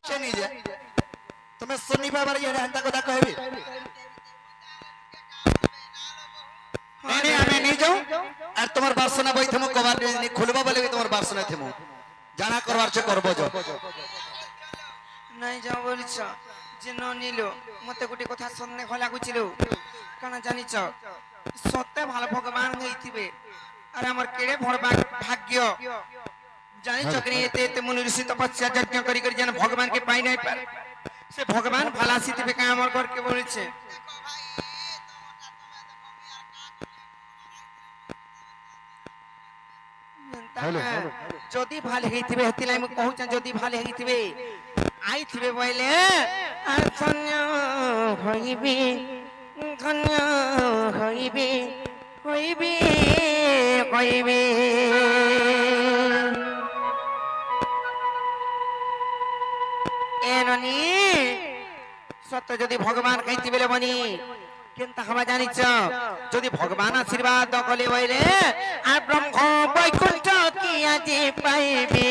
সে নিজে তুমি শুনি পাবার ইয়ে হেন্তা কথা কইবি নেনে আমি নিজে আর তোমার বাসনা বই থমু কবার নি খুলবা বলে তোমার বাসনা থমু জানা করবার চে করব যো নাই যাও বলিছ যে ন নিল মতে গোটে কথা শুননে ভাল লাগুছিল কারণ জানিছ সত্যি ভালো ভগবান হইতিবে আর আমার কেড়ে বড় ভাগ্য জানিছ কি এতে এতে মুনি ঋষি তপস্যা যজ্ঞ করি করি যেন ভগবান কে পাই নাই পারে সে ভগবান ভালাসি দিবে কা আমার ঘরকে বলেছে যদি ভাল হইতিবে হেতিলাই মু কহুছ যদি ভাল হইতিবে আইতিবে বইলে আর ধন্য হইবি ধন্য হইবি হইবি হইবি এননি সত্য যদি ভগবান কইতি বেলে বনি কিন্তু হবা জানিছ যদি ভগবান আশীর্বাদ কলে বইলে আর ব্রহ্ম বৈকুণ্ঠ কি আজি পাইবে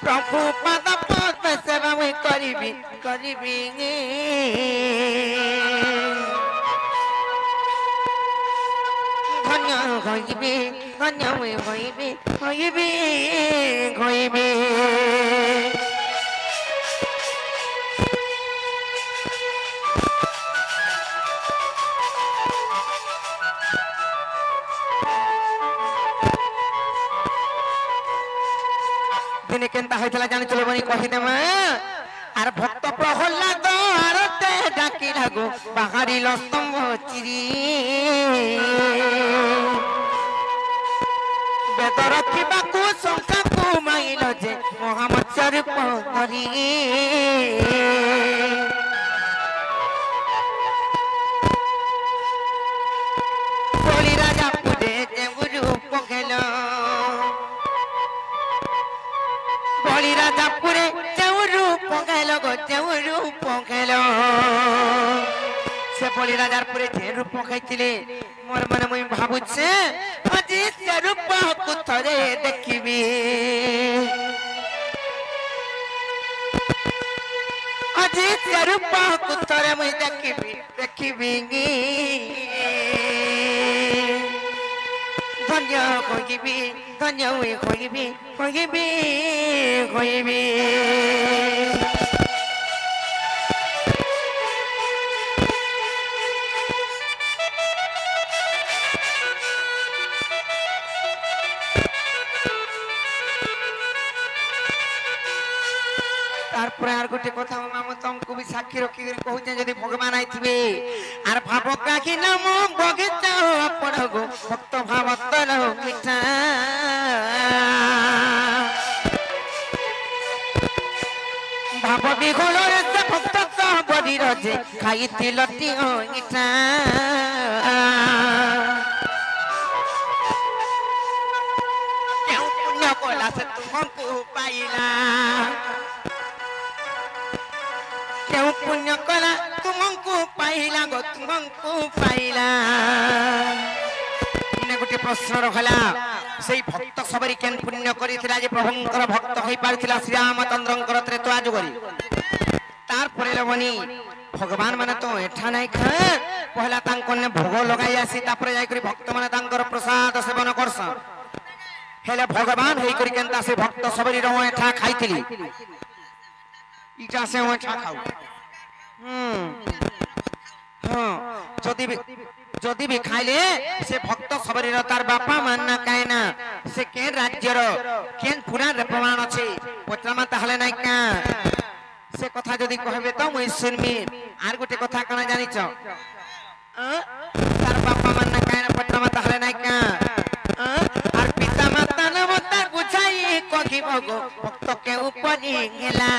প্রভু পাদ পদ্ম সেবা মুই করিবি করিবি ধন্য হইবি ধন্য হইবি হইবি হইবি দিনে কেনতা হইতলা জানিছিল বনি কহিদেমা আর ভক্ত প্রহ্লাদ আরতে ডাকি লাগো বাহারিল স্তম্ভ চিরি বেদ রক্ষিবাকু শঙ্কাকু মাইল যে মহামৎস্য রূপ ধরি বলি রাজা পুরে যে রূপ খেল বলি রাজা পুরে যেউ রূপ খেল গো যেউ রূপ খেল সে বলি রাজার পুরে যে রূপ খাইছিলে মোর মনে মুই ভাবুছে আজি সে রূপ কুথরে দেখিবি আজি সে রূপ কুথরে মুই দেখিবি দেখিবি ধন্য হইবি ধন্য হইবি হইবি হইবি তারপরে আর গোটে কথা মামা তমকু বি সাক্ষী রক্ষি করে কহুছে যদি ভগবান আইতিবে আর ভাব কাকি নাম বগিচা আপন গো ভক্ত ভাবতর মিঠা ভাব বিঘোর সে ভক্ত বড়ি রজে খাইছিল টি মিঠা কেউ পুণ্য কলা সে তুমকু পাইলা কেউ পুণ্য কলা তুমকু পাইলা গো তুমকু পাইলা গোটে প্রশ্ন রহলা সেই ভক্ত সবরি কেন পুণ্য করিছিলা যে প্রভুঙ্কর ভক্ত হই পারিছিলা শ্রীরামচন্দ্রঙ্কর ত্রেতয়া যুগরে তারপরে লবনি ভগবান মানে তো এঠা নাই খা পহলা তাঙ্কনে ভোগ লগাই আসি তারপরে যাই করি ভক্ত মানে তাঙ্কর প্রসাদ সেবন করছ হেলে ভগবান হই করি কেনতা সে ভক্ত সবরি রহ এঠা খাইছিলি ইটা সে ওঠা খাও যদি বি খাইলে সে ভক্ত সবরি তার বাপা মান না কায় না সে কেন রাজ্যর কেন পুরা প্রমাণ আছে পচরামা তাহলে নাই কা সে কথা যদি কহবে তো মুই শুনবি আর গোটে কথা কানা জানিছ তার বাপা মান না কায় না পচরামা তাহলে নাই কা আর পিতা মাতা নাম তা বুঝাই কহিব গো ভক্ত কে উপরি গেলা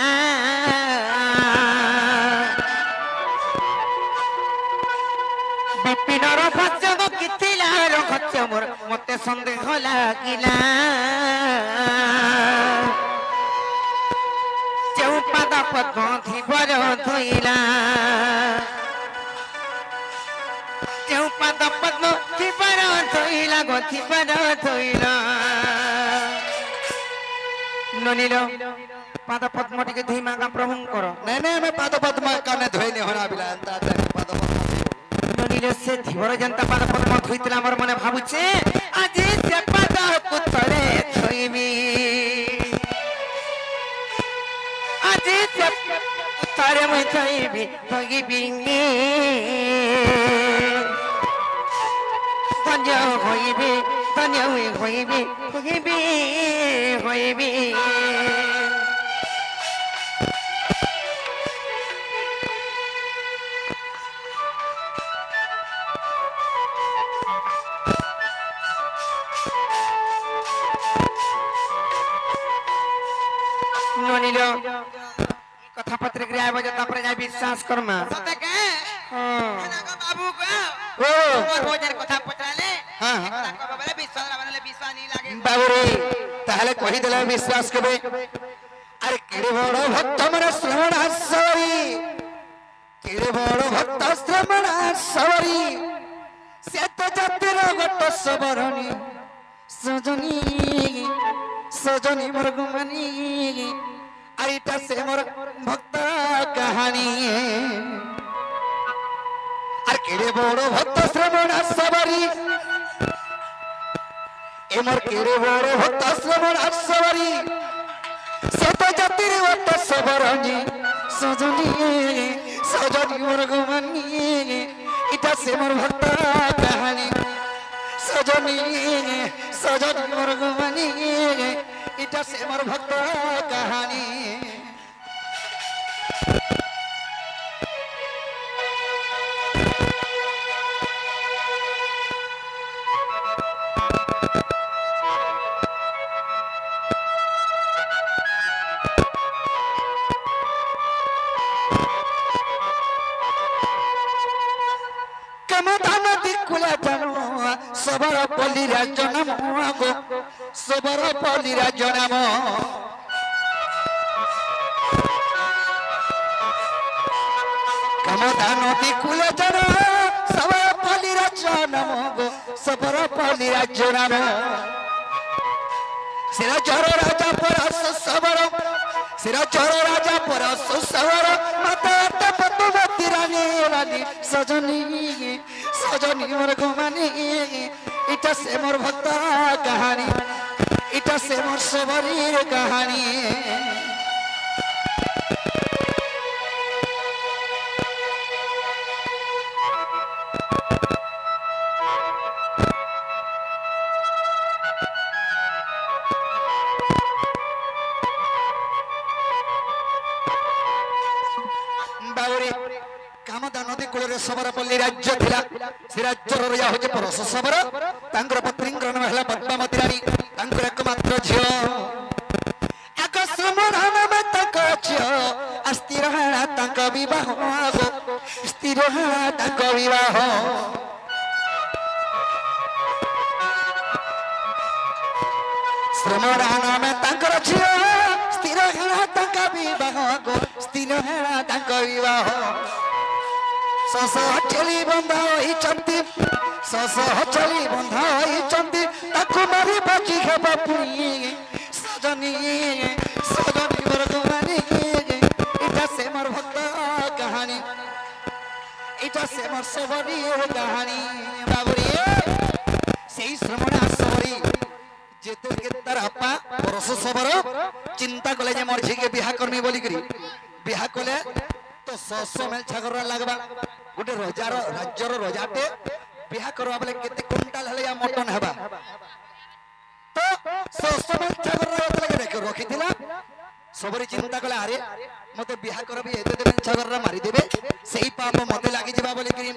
বিপিনর ভক্ত কিথিলা রখছ মোর মতে সন্দেহ লাগিলা যেউ পাদ পদ্ম ধীবর ধইলা যেউ পাদ পদ্ম ধীবর ধইলা গো ধীবর ধইলা ননিল পাদ পদ্ম টিকে ধুই মাগা প্রভুঙ্কর ନାଇଁ ନାଇଁ ଆମେ ପାଦ ପଦ୍ମ କାନେ ଧୋଇନି ହଣା ପିଲା ଏନ୍ତା ପାଦ ପଦ୍ମ ননিল সে ধীবর জনতা পাদ পদ্ম ধুইতিলা আমার মনে ভাবুছে আজি সে পাদ পুতরে ধুইবি আজি সে পুতরে মই ধুইবি ধুইবি ধন্য হইবি ধন্য হইবি হইবি হইবি ননিল কথা পত্রিকা আইব যে তারপরে যাই বিশ্বাস করমা সতে কে নাগো বাবু কে ও রোজের কথা পচালে হ্যাঁ কথা কব বলে বিশ্বাস বলে বিশ্বাস নি লাগে বাবুরে তাহলে কহিদেলে বিশ্বাস করবে আরে কেড়ে বড় ভক্ত মানে শ্রবণাশ্বরী কেড়ে বড় ভক্ত শ্রবণাশ্বরী শ্বেত জাতির গট সবরণী সজনী সজনী মরগুমানী আর এটা সে মোর ভক্ত কাহানী আর কেড়ে বড় ভক্ত শ্রবণাশ্বরী এমর কেড়ে বড় ভক্ত শ্রবণাশ্বরী শ্বেত জাতির গট সবরণী সজনী সজনী মরগুমানী এটা সে মোর ভক্ত কাহানী সজনী সজনী মরগুমানী এটা সে মোর ভক্ত কাহানী সবর পল্লীরা জনম গো সবর পল্লীরা জনম কমদা নদী কুল জন সবর পল্লীরা জনম গো সবর পল্লীরা জনম সেরা জর রাজা পরশ সবর সেরা জর রাজা পরশ সবর মাতা পদ্মবতী রানী রানী সজনী সজনী মোর ঘুমানি এটা সে মোর ভক্ত কাহানী এটা সে মোর সবরীর কাহানী বাউরি কামদা নদী কূଳରେ ସବରପଲ୍ଲୀ ରାଜ୍ୟ ଥିଲା ସେ ରାଜ୍ୟର ରଜା ହଉଛି ପରଶ ସବର ତାଙ୍କର ପତ୍ନୀଙ୍କର ନାମ ହେଲା ପଦ୍ମାବତୀ ରାଣୀ ତାଙ୍କର ଏକମାତ୍ର ଝିଅ ଆକସ୍ମରଣ ନାମେ ତାଙ୍କ ଝିଅ ଆଉ ସ୍ଥିର ହେଲା ତାଙ୍କ ବିବାହ ସ୍ଥିର ହେଲା ତାଙ୍କ ବିବାହ ଶ୍ରମଣ ନାମେ ତାଙ୍କର ଝିଅ ସ୍ଥିର ହେଲା ତାଙ୍କ ବିବାହ ସ୍ଥିର ହେଲା ତାଙ୍କ ବିବାହ ଶଶ ଚଳି ବନ୍ଧା ହୋଇଛନ୍ତି ଶଶ ଚଳି ବନ୍ଧା ହୋଇଛନ୍ତି ତାକୁ ମାରି ବାକି ହେବ ପୁଣି ସଜନୀ ସଜନୀ ମୋର ଘୁମାନି ଏଇଟା ସେ ମୋର ଭକ୍ତ କାହାଣୀ ଏଇଟା ସେ ମୋର ସବରୀ କାହାଣୀ ବାବୁରୀ ସେଇ ଶ୍ରମଣା ସବରୀ যেতে তার আপা পরশ সবর চিন্তা কলে যে মোর ঝিকে বিহা করমি বলি করি বিহা কলে তো 600 মেল ছাগর লাগবা গোটে রজার রাজ্যর রজাতে বিহা করবা বলে কেতে কুইন্টাল হলে মটন হেবা তো 600 মেল ছাগর লাগে রখিছিলা সবরি চিন্তা কলে আরে মতে বিহা করবি এতে দিন ছাগর মারি দেবে সেই পাপ মতে লাগি যাবা বলি করি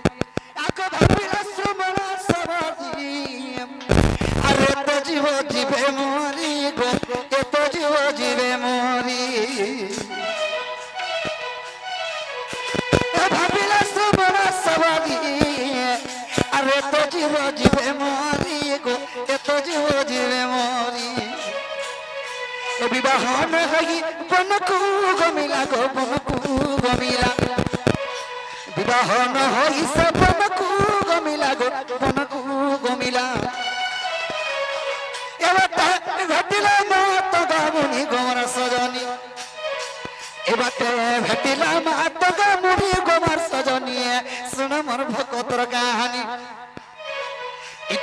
আকো ভাবিলা শ্রমণা সবরি আরে তো জীব জীবে মরি গো এত জীব জীবে মরি ভাবিলা শ্রমণা সবরি আরে তো জীব জীবে মরি গো এত জীব জীবে মরি বিবাহ নহই বনকু গমিলা গো বনকু গমিলা বিবাহ নহই সে বনকু গমিলা গো বনকু গমিলা এবারটা ঘটিলা মত গাবুনি গোমরা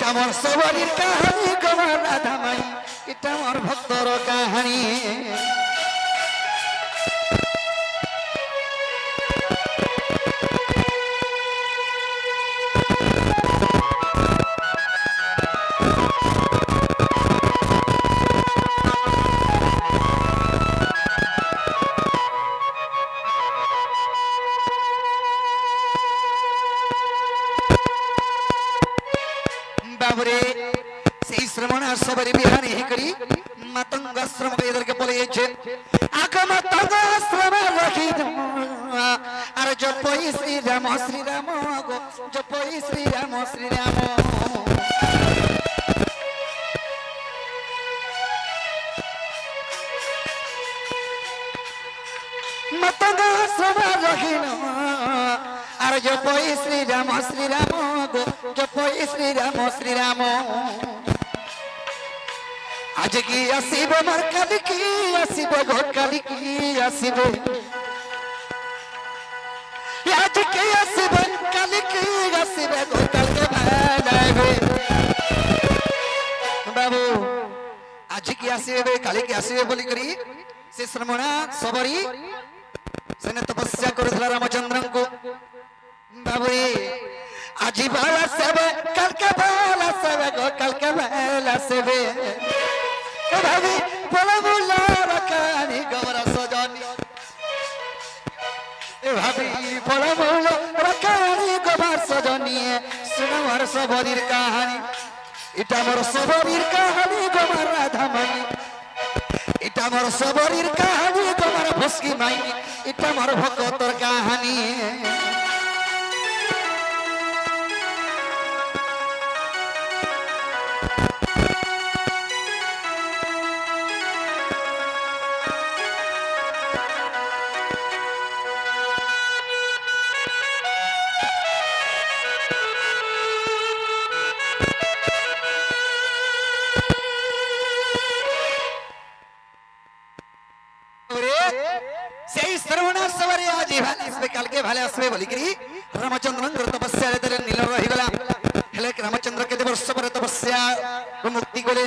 এটা মোর সবরির কাহিনী গোমা রাধা মাই এটা মোর ভক্তর কাহিনী বাবরে সেই শ্রমণাশ্রমের বিহারে করি মাতঙ্গাশ্রম এদেরকে বলেছে আগে মাতঙ্গাশ্রম রাখি আর জপই শ্রীরাম শ্রীরাম গো জপই শ্রীরাম শ্রীরাম মাতঙ্গাশ্রম রাখি আর জপই শ্রীরাম শ্রীরাম গো জপই শ্রীরাম শ্রীরাম আজ কি আসিব মোর কালি কি আসিব গো কালি কি আসিব আজ কি আসিব কালি কি আসিব গো কালকে ভাইবে বাবু আজ কি আসিবে কালি কি আসিবে বলি করি সে শ্রমণা সবরি সেনে তপস্যা করেছিল রামচন্দ্রଙ୍କୁ বাবুরে আজি ভালা সেবে কালকে ভালা সেবে গো কালকে ভালা সেবে ভাবি বলা বলা রাখানি গৌরা সজনী ভাবি বলা বলা রাখানি গৌরা সজনী শুনো মোর সবরির কাহিনী এটা মোর সবরির কাহিনী গোমা রাধা মাই এটা মোর সবরির কাহিনী গোমার ভস্কি মাই এটা মোর ভক্তর কাহিনী সেই শ্রবণার সবারে আজ ভালে আসবে কালকে ভালে আসবে বলি করি রামচন্দ্রঙ্কর তপস্যা নীল রহিগলা হেলে রামচন্দ্রকে দেবর্ষ পরে তপস্যা মুক্তি করে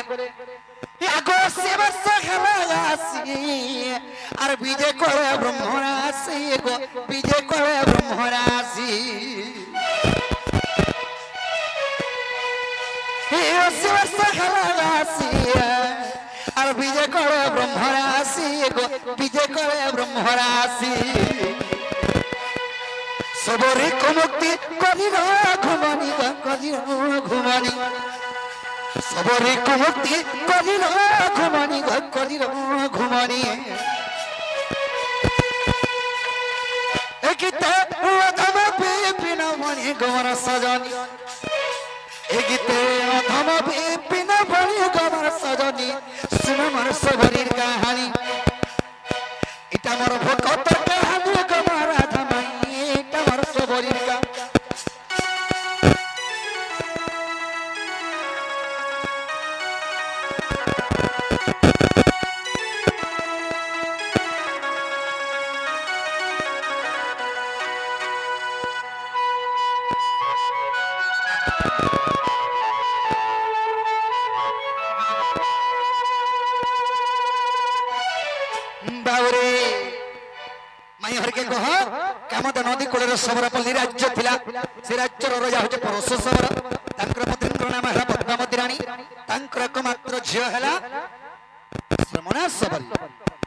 আগো সে বর্ষ খেলা আসি আর বিজয় করে ব্রহ্মরাশি গো বিজয় করে ব্রহ্মরাশি সে বর্ষ খেলা আসি আর বিজয় করে ব্রহ্মরাশি গো বিজয় করে ব্রহ্মরাশি সবরে মুক্তি করিল ঘুমানি করিল ঘুমানি সবরে মুক্তি করিল ঘুমানি করিল ঘুমানি গীতে অধম বিপিন মণি গৌর সজনী গীতে অধম বিপিন মণি গৌর সজনী শুনো মোর সবরির কাহিনী এটা মোর ভক্তর কাহিনী গোমা রাধা মাই এটা মোর সবরির কাহিনী বাউরে মাই হরকে কহ কামদ নদী কূলের সবরপল্লী রাজ্য ଥିଲା সে রাজ্যর রাজা হচ্ছে পরশ সবর তাঙ্কর পত্নীଙ୍କ নাম ହେଲା ପଦ୍ମାବତୀ ରାଣୀ ତାଙ୍କର একমাত্র ଝିଅ ହେଲା ଶ୍ରମଣା ସବରୀ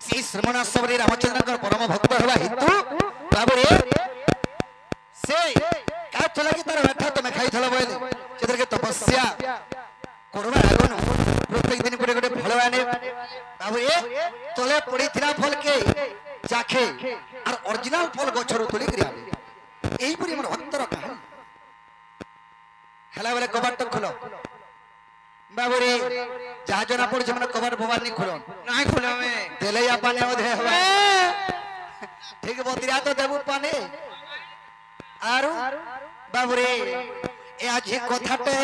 সেই শ্রমଣା সবরী রামচন্দ্রଙ୍କର পরম ভক্ত ହେବା হেতু বাবুরে সে কাছ লাগি তার ব্যথা তুমি খাইথল বলে যেদেরকে তপস্যা করবা আগুন প্রত্যেক দিন করে করে ফল আনে বাবুরে তলে পড়িছিলা ফলকে চাখে আর অরিজিনাল ফল গছরু তুলি করি আনে এইপরি আমার ভক্তর কাহিনী হেলা বেলে কবাট খুলো বাবুরে যাহা জনা পড়ছে মানে কবাট ভবানী খুলো নাই খুলে আমি দেলেয়া পানে ওধে হবে ঠিক বতিরা তো দেবু পানে আর বাবুরে এ আজ কথাতে